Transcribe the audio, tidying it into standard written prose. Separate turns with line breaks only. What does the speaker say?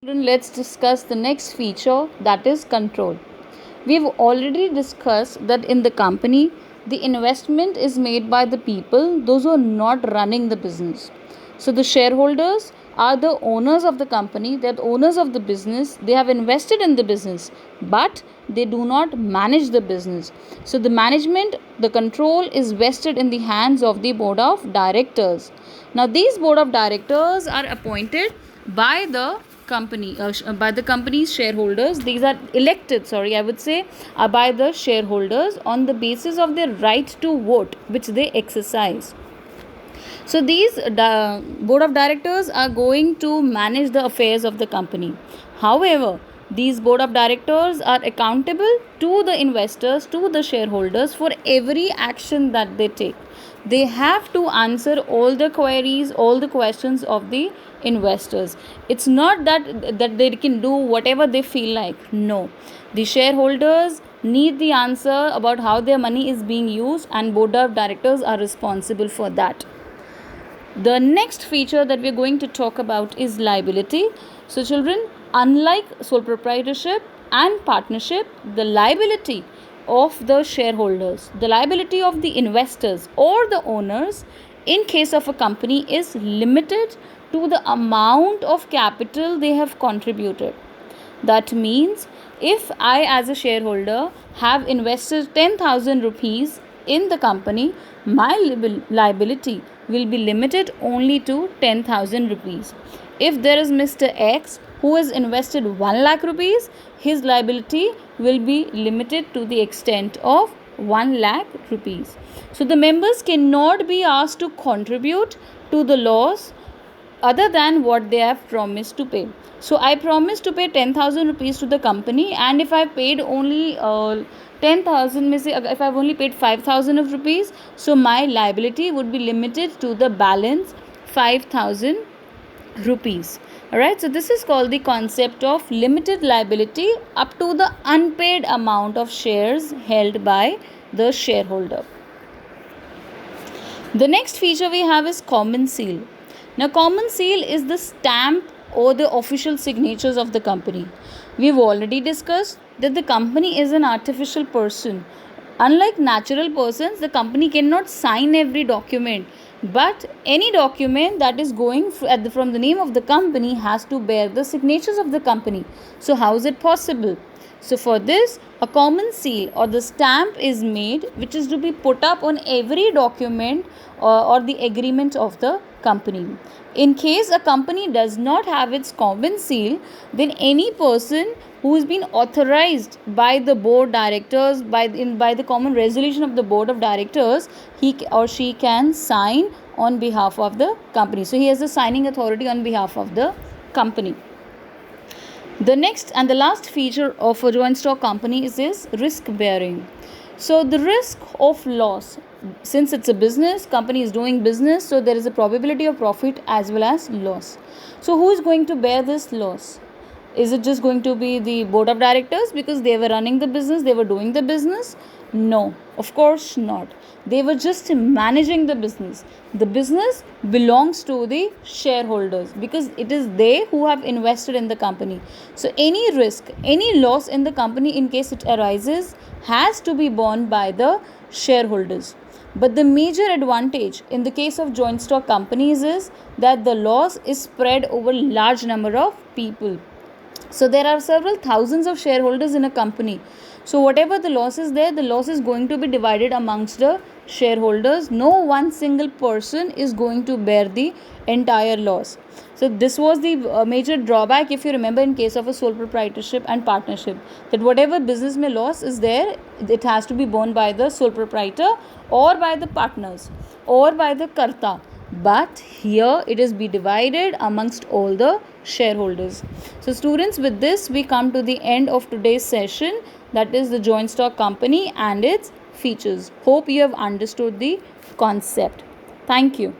Let's discuss the next feature, that is control. We've already discussed that in the company, the investment is made by the people, those who are not running the business. So the shareholders are the owners of the company, they're the owners of the business, they have invested in the business, but they do not manage the business. So the management, the control is vested in the hands of the board of directors. Now these board of directors are appointed by the by the company's shareholders. These are elected, I would say, by the shareholders on the basis of their right to vote, which they exercise. So these board of directors are going to manage the affairs of the company. However, these board of directors are accountable to the investors, to the shareholders, for every action that they take. They have to answer all the queries, all the questions of the investors. It's not that they can do whatever they feel like. No, the shareholders need the answer about how their money is being used, and board of directors are responsible for that. The next feature that we're going to talk about is liability. So children, unlike sole proprietorship and partnership, the liability of the shareholders, the liability of the investors or the owners in case of a company is limited to the amount of capital they have contributed. That means if I, as a shareholder, have invested 10,000 rupees in the company, my liability will be limited only to 10,000 rupees. If there is Mr. X who has invested 1 lakh rupees, his liability will be limited to the extent of 1 lakh rupees. So the members cannot be asked to contribute to the loss other than what they have promised to pay. So I promised to pay 10,000 rupees to the company, and if I paid only 10,000, if I've only paid 5,000 of rupees, so my liability would be limited to the balance 5,000 rupees. Alright, so this is called the concept of limited liability up to the unpaid amount of shares held by the shareholder. The next feature we have is common seal. Now, common seal is the stamp or the official signatures of the company. We've already discussed that the company is an artificial person. Unlike natural persons, the company cannot sign every document, but any document that is going from the name of the company has to bear the signatures of the company. So how is it possible? So for this, a common seal or the stamp is made, which is to be put up on every document or the agreement of the company. In case a company does not have its common seal, then any person who has been authorized by the board directors by the common resolution of the board of directors, he or she can sign on behalf of the company. So he has the signing authority on behalf of the company. The next and the last feature of a joint stock company is risk bearing. So the risk of loss, since it's a business, company is doing business, so there is a probability of profit as well as loss. So who is going to bear this loss? Is it just going to be the board of directors because they were running the business, they were doing the business? No, of course not. They were just managing the business. The business belongs to the shareholders because it is they who have invested in the company. So any risk, any loss in the company in case it arises has to be borne by the shareholders. But the major advantage in the case of joint stock companies is that the loss is spread over large number of people. So there are several thousands of shareholders in a company. So whatever the loss is there, the loss is going to be divided amongst the shareholders. No one single person is going to bear the entire loss. So this was the major drawback, if you remember, in case of a sole proprietorship and partnership, that whatever business may loss is there, it has to be borne by the sole proprietor or by the partners or by the karta. But here it is be divided amongst all the shareholders. So students, with this we come to the end of today's session, that is the joint stock company and its features. Hope you have understood the concept. Thank you.